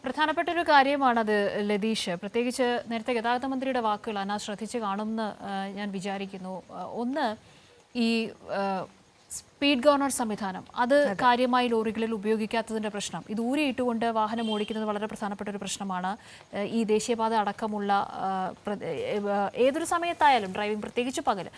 പ്രധാനപ്പെട്ട ഒരു കാര്യമാണത് ലതീഷ്. പ്രത്യേകിച്ച് നേരത്തെ ഗതാഗത മന്ത്രിയുടെ വാക്കുകൾ അനാ ശ്രദ്ധിച്ച് കാണുമെന്ന് ഞാൻ വിചാരിക്കുന്നു. ഒന്ന്, ഈ സ്പീഡ് ഗവർണർ സംവിധാനം അത് കാര്യമായി ലോറികളിൽ ഉപയോഗിക്കാത്തതിൻ്റെ പ്രശ്നം. ഇത് ഊരിയിട്ടുകൊണ്ട് വാഹനം ഓടിക്കുന്നത് വളരെ പ്രധാനപ്പെട്ട ഒരു പ്രശ്നമാണ്. ഈ ദേശീയപാത അടക്കമുള്ള ഏതൊരു സമയത്തായാലും ഡ്രൈവിംഗ്, പ്രത്യേകിച്ച് പകൽ.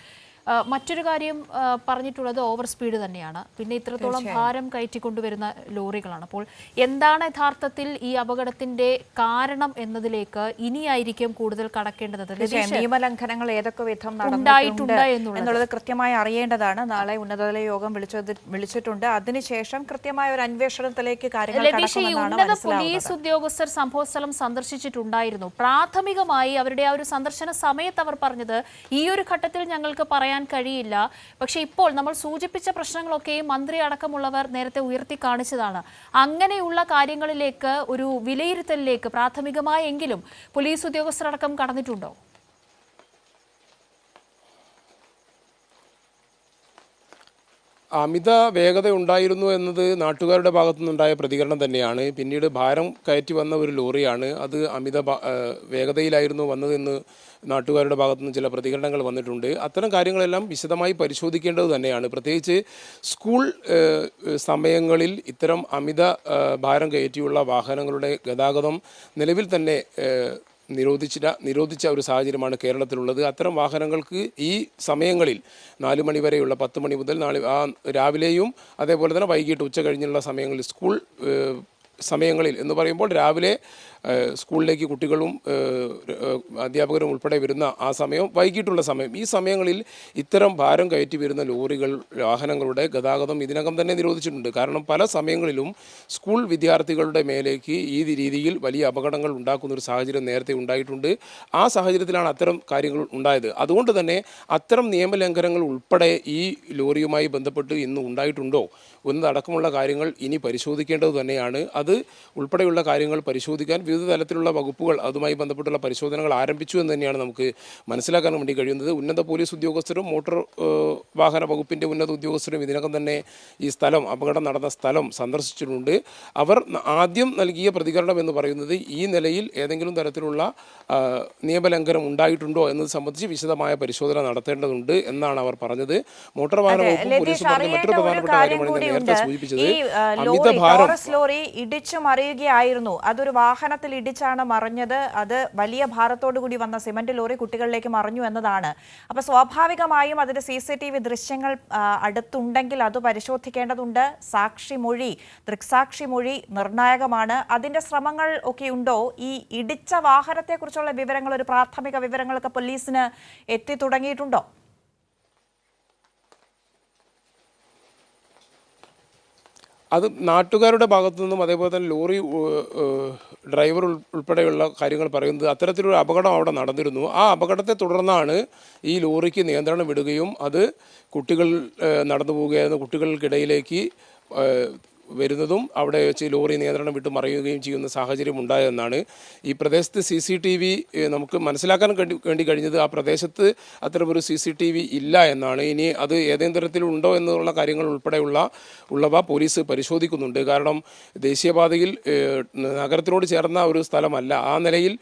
മറ്റൊരു കാര്യം പറഞ്ഞിട്ടുള്ളത് ഓവർ സ്പീഡ് തന്നെയാണ്. പിന്നെ ഇത്രത്തോളം ഭാരം കയറ്റിക്കൊണ്ടുവരുന്ന ലോറികളാണ്. അപ്പോൾ എന്താണ് യഥാർത്ഥത്തിൽ ഈ അപകടത്തിന്റെ കാരണം എന്നതിലേക്ക് ഇനിയായിരിക്കും കൂടുതൽ കടക്കേണ്ടത്. നിയമലംഘനങ്ങൾ ഏതൊക്കെ വിധം നടന്നിട്ടുണ്ട് എന്നുള്ളത് കൃത്യമായി അറിയേണ്ടതാണ്. നാളെ ഉന്നതതല യോഗം വിളിച്ചിട്ടുണ്ട്. അതിനുശേഷം കൃത്യമായ ഒരു അന്വേഷണത്തിലേക്ക് ഉന്നത പോലീസ് ഉദ്യോഗസ്ഥർ സംഭവസ്ഥലം സന്ദർശിച്ചിട്ടുണ്ടായിരുന്നു. പ്രാഥമികമായി അവരുടെ ആ ഒരു സന്ദർശന സമയത്ത് അവർ പറഞ്ഞത് ഈ ഒരു ഘട്ടത്തിൽ ഞങ്ങൾക്ക് പറയാൻ കഴിയില്ല. പക്ഷെ ഇപ്പോൾ നമ്മൾ സൂചിപ്പിച്ച പ്രശ്നങ്ങളൊക്കെയും മന്ത്രി അടക്കമുള്ളവർ നേരത്തെ ഉയർത്തി കാണിച്ചതാണ്. അങ്ങനെയുള്ള കാര്യങ്ങളിലേക്ക് ഒരു വിലയിരുത്തലിലേക്ക് പ്രാഥമികമായെങ്കിലും പോലീസ് ഉദ്യോഗസ്ഥരടക്കം കടന്നിട്ടുണ്ടോ? അമിത വേഗത ഉണ്ടായിരുന്നു എന്നത് നാട്ടുകാരുടെ ഭാഗത്തു നിന്നുണ്ടായ പ്രതികരണം തന്നെയാണ്. പിന്നീട് ഭാരം കയറ്റി വന്ന ഒരു ലോറിയാണ്, അത് അമിത വേഗതയിലായിരുന്നു വന്നതെന്ന് നാട്ടുകാരുടെ ഭാഗത്തു നിന്ന് ചില പ്രതികരണങ്ങൾ വന്നിട്ടുണ്ട്. അത്തരം കാര്യങ്ങളെല്ലാം വിശദമായി പരിശോധിക്കേണ്ടത് തന്നെയാണ്. പ്രത്യേകിച്ച് സ്കൂൾ സമയങ്ങളിൽ ഇത്തരം അമിത ഭാരം കയറ്റിയുള്ള വാഹനങ്ങളുടെ ഗതാഗതം നിലവിൽ തന്നെ നിരോധിച്ച ഒരു സാഹചര്യമാണ് കേരളത്തിലുള്ളത്. അത്തരം വാഹനങ്ങൾക്ക് ഈ സമയങ്ങളിൽ 4 മണി വരെയുള്ള 10 മണി മുതൽ രാവിലെയും അതേപോലെ തന്നെ വൈകിട്ട് ഉച്ച കഴിഞ്ഞുള്ള സമയങ്ങളിൽ സ്കൂൾ സമയങ്ങളിൽ എന്ന് പറയുമ്പോൾ രാവിലെ സ്കൂളിലേക്ക് കുട്ടികളും അധ്യാപകരും ഉൾപ്പെടെ വരുന്ന ആ സമയം, വൈകിട്ടുള്ള സമയം, ഈ സമയങ്ങളിൽ ഇത്തരം ഭാരം കയറ്റി വരുന്ന ലോറികൾ, വാഹനങ്ങളുടെ ഗതാഗതം ഇതിനകം തന്നെ നിരോധിച്ചിട്ടുണ്ട്. കാരണം പല സമയങ്ങളിലും സ്കൂൾ വിദ്യാർത്ഥികളുടെ മേലേക്ക് ഈ രീതിയിൽ വലിയ അപകടങ്ങൾ ഉണ്ടാക്കുന്ന ഒരു സാഹചര്യം നേരത്തെ ഉണ്ടായിട്ടുണ്ട്. ആ സാഹചര്യത്തിലാണ് അത്തരം കാര്യങ്ങൾ ഉണ്ടായത്. അതുകൊണ്ട് തന്നെ അത്തരം നിയമലംഘനങ്ങൾ ഉൾപ്പെടെ ഈ ലോറിയുമായി ബന്ധപ്പെട്ട് ഇന്ന് ഉണ്ടായിട്ടുണ്ടോ എന്നതടക്കമുള്ള കാര്യങ്ങൾ ഇനി പരിശോധിക്കേണ്ടത് തന്നെയാണ്. അത് ഉൾപ്പെടെയുള്ള കാര്യങ്ങൾ പരിശോധിക്കാൻ വിവിധ തലത്തിലുള്ള വകുപ്പുകൾ അതുമായി ബന്ധപ്പെട്ടുള്ള പരിശോധനകൾ ആരംഭിച്ചു എന്ന് തന്നെയാണ് നമുക്ക് മനസ്സിലാക്കാൻ വേണ്ടി കഴിയുന്നത്. ഉന്നത പോലീസ് ഉദ്യോഗസ്ഥരും മോട്ടോർ വാഹന വകുപ്പിൻ്റെ ഉന്നത ഉദ്യോഗസ്ഥരും ഇതിനകം തന്നെ ഈ സ്ഥലം, അപകടം നടന്ന സ്ഥലം സന്ദർശിച്ചിട്ടുണ്ട്. അവർ ആദ്യം നൽകിയ പ്രതികരണം എന്ന് പറയുന്നത് ഈ നിലയിൽ ഏതെങ്കിലും തരത്തിലുള്ള നിയമലംഘനം ഉണ്ടായിട്ടുണ്ടോ എന്നത് സംബന്ധിച്ച് വിശദമായ പരിശോധന നടത്തേണ്ടതുണ്ട് എന്നാണ് അവർ പറഞ്ഞത്. മോട്ടോർ വാഹന വകുപ്പും പോലീസും പറഞ്ഞ മറ്റൊരു പ്രധാനപ്പെട്ട കാര്യമാണ് നേരത്തെ സൂചിപ്പിച്ചത്. അമിതഭാരം ലോറി ഇടിച്ചു മറിയുകയായിരുന്നു. അതൊരു വാഹനത്തിൽ ഇടിച്ചാണ് മറിഞ്ഞത്. അത് വലിയ ഭാരത്തോടു കൂടി വന്ന സിമന്റ് ലോറി കുട്ടികളിലേക്ക് മറിഞ്ഞു എന്നതാണ്. അപ്പൊ സ്വാഭാവികമായും അതിന്റെ CCTV ദൃശ്യങ്ങൾ അടുത്തുണ്ടെങ്കിൽ അത് പരിശോധിക്കേണ്ടതുണ്ട്. സാക്ഷിമൊഴി, ദൃക്സാക്ഷിമൊഴി നിർണായകമാണ്. അതിന്റെ ശ്രമങ്ങൾ ഒക്കെ ഉണ്ടോ? ഈ ഇടിച്ച വാഹനത്തെക്കുറിച്ചുള്ള വിവരങ്ങൾ, ഒരു പ്രാഥമിക വിവരങ്ങളൊക്കെ പോലീസിന് എത്തി തുടങ്ങിയിട്ടുണ്ടോ? അത് നാട്ടുകാരുടെ ഭാഗത്തു നിന്നും അതേപോലെ തന്നെ ലോറി ഡ്രൈവർ ഉൾപ്പെടെയുള്ള കാര്യങ്ങൾ പറയുന്നത് അത്തരത്തിലൊരു അപകടം അവിടെ നടന്നിരുന്നു. ആ അപകടത്തെ തുടർന്നാണ് ഈ ലോറിക്ക് നിയന്ത്രണം വിടുകയും അത് കുട്ടികൾ നടന്നു പോവുകയായിരുന്നു കുട്ടികൾക്കിടയിലേക്ക് വരുന്നതും അവിടെ വെച്ച് ലോറി നിയന്ത്രണം വിട്ട് മറിയുകയും ചെയ്യുന്ന സാഹചര്യം ഉണ്ടായതെന്നാണ്. ഈ പ്രദേശത്ത് CCTV നമുക്ക് മനസ്സിലാക്കാൻ വേണ്ടി കഴിഞ്ഞത് ആ പ്രദേശത്ത് അത്തരമൊരു CCTV ഇല്ല എന്നാണ്. ഇനി അത് ഏതെങ്കിലും തരത്തിലുണ്ടോ എന്നുള്ള കാര്യങ്ങൾ ഉള്ളവ പോലീസ് പരിശോധിക്കുന്നുണ്ട്. കാരണം ദേശീയപാതയിൽ നഗരത്തിനോട് ചേർന്ന ഒരു സ്ഥലമല്ല. ആ നിലയിൽ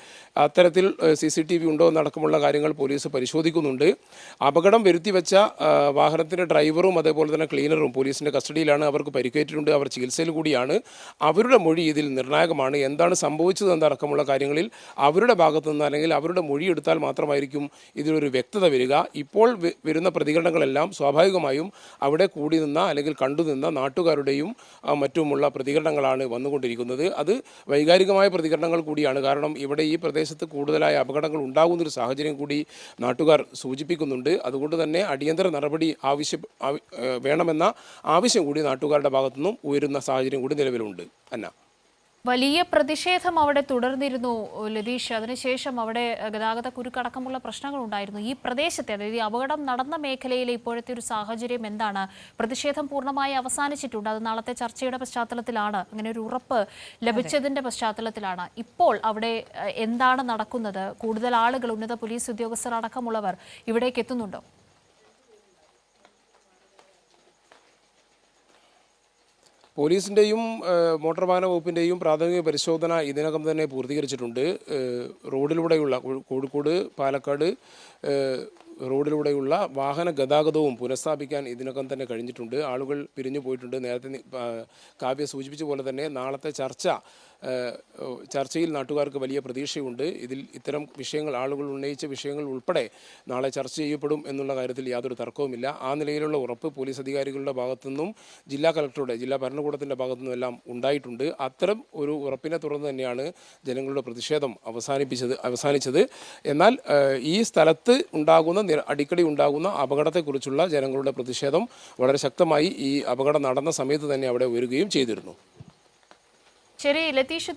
അത്തരത്തിൽ CCTV ഉണ്ടോ എന്നടക്കമുള്ള കാര്യങ്ങൾ പോലീസ് പരിശോധിക്കുന്നുണ്ട്. അപകടം വരുത്തിവെച്ച വാഹനത്തിൻ്റെ ഡ്രൈവറും അതേപോലെ തന്നെ ക്ലീനറും പോലീസിൻ്റെ കസ്റ്റഡിയിലാണ്. അവർക്ക് പരിക്കേറ്റിട്ടുണ്ട്. അവർ ചികിത്സയിൽ കൂടിയാണ്. അവരുടെ മൊഴി ഇതിൽ നിർണായകമാണ്. എന്താണ് സംഭവിച്ചത് എന്നടക്കമുള്ള കാര്യങ്ങളിൽ അവരുടെ ഭാഗത്തു നിന്ന് അല്ലെങ്കിൽ അവരുടെ മൊഴി എടുത്താൽ മാത്രമായിരിക്കും ഇതിലൊരു വ്യക്തത വരിക. ഇപ്പോൾ വരുന്ന പ്രതികരണങ്ങളെല്ലാം സ്വാഭാവികമായും അവിടെ കൂടി നിന്ന അല്ലെങ്കിൽ കണ്ടുനിന്ന നാട്ടുകാരുടെയും മറ്റുമുള്ള പ്രതികരണങ്ങളാണ് വന്നുകൊണ്ടിരിക്കുന്നത്. അത് വൈകാരികമായ പ്രതികരണങ്ങൾ കൂടിയാണ്. കാരണം ഇവിടെ ഈ പ്രദേശത്ത് കൂടുതലായ അപകടങ്ങൾ ഉണ്ടാകുന്നൊരു സാഹചര്യം കൂടി നാട്ടുകാർ സൂചിപ്പിക്കുന്നുണ്ട്. അതുകൊണ്ട് തന്നെ അടിയന്തര നടപടി വേണമെന്ന ആവശ്യം കൂടി നാട്ടുകാരുടെ ഭാഗത്തുനിന്നും ഉയരുന്ന സാഹചര്യം കൂടി നിലവിലുണ്ട്. അന്ന, വലിയ പ്രതിഷേധം അവിടെ തുടർന്നിരുന്നു ലതീഷ്. അതിനുശേഷം അവിടെ ഗതാഗത കുരുക്കടക്കമുള്ള പ്രശ്നങ്ങൾ ഉണ്ടായിരുന്നു. ഈ പ്രദേശത്തെ, അതായത് ഈ അപകടം നടന്ന മേഖലയിലെ ഇപ്പോഴത്തെ ഒരു സാഹചര്യം എന്താണ്? പ്രതിഷേധം പൂർണ്ണമായി അവസാനിച്ചിട്ടുണ്ട്. അത് നാളത്തെ ചർച്ചയുടെ പശ്ചാത്തലത്തിലാണ്, അങ്ങനെ ഒരു ഉറപ്പ് ലഭിച്ചതിന്റെ പശ്ചാത്തലത്തിലാണ്. ഇപ്പോൾ അവിടെ എന്താണ് നടക്കുന്നത്? കൂടുതൽ ആളുകൾ, ഉന്നത പോലീസ് ഉദ്യോഗസ്ഥർ അടക്കമുള്ളവർ ഇവിടേക്ക് എത്തുന്നുണ്ടോ? പോലീസിൻ്റെയും മോട്ടോർ വാഹന വകുപ്പിൻ്റെയും പ്രാഥമിക പരിശോധന ഇതിനകം തന്നെ പൂർത്തീകരിച്ചിട്ടുണ്ട്. റോഡിലൂടെയുള്ള കോഴിക്കോട് പാലക്കാട് റോഡിലൂടെയുള്ള വാഹന ഗതാഗതവും പുനഃസ്ഥാപിക്കാൻ ഇതിനകം തന്നെ കഴിഞ്ഞിട്ടുണ്ട്. ആളുകൾ പിരിഞ്ഞു പോയിട്ടുണ്ട്. നേരത്തെ കാവ്യ സൂചിപ്പിച്ച പോലെ തന്നെ നാളത്തെ ചർച്ചയിൽ നാട്ടുകാർക്ക് വലിയ പ്രതീക്ഷയുണ്ട്. ഇത്തരം വിഷയങ്ങൾ, ആളുകൾ ഉന്നയിച്ച വിഷയങ്ങൾ ഉൾപ്പെടെ നാളെ ചർച്ച ചെയ്യപ്പെടും എന്നുള്ള കാര്യത്തിൽ യാതൊരു തർക്കവുമില്ല. ആ നിലയിലുള്ള ഉറപ്പ് പോലീസ് അധികാരികളുടെ ഭാഗത്തുനിന്നും ജില്ലാ കളക്ടറുടെ, ജില്ലാ ഭരണകൂടത്തിൻ്റെ ഭാഗത്തുനിന്നും എല്ലാം ഉണ്ടായിട്ടുണ്ട്. അത്തരം ഒരു ഉറപ്പിനെ തുടർന്ന് തന്നെയാണ് ജനങ്ങളുടെ പ്രതിഷേധം അവസാനിച്ചത്. എന്നാൽ ഈ സ്ഥലത്ത് അടിക്കടി ഉണ്ടാകുന്ന അപകടത്തെക്കുറിച്ചുള്ള ജനങ്ങളുടെ പ്രതിഷേധം വളരെ ശക്തമായി ഈ അപകടം നടന്ന സമയത്ത് തന്നെ അവിടെ ഉയരുകയും ചെയ്തിരുന്നു. ശരി ലതീഷ്.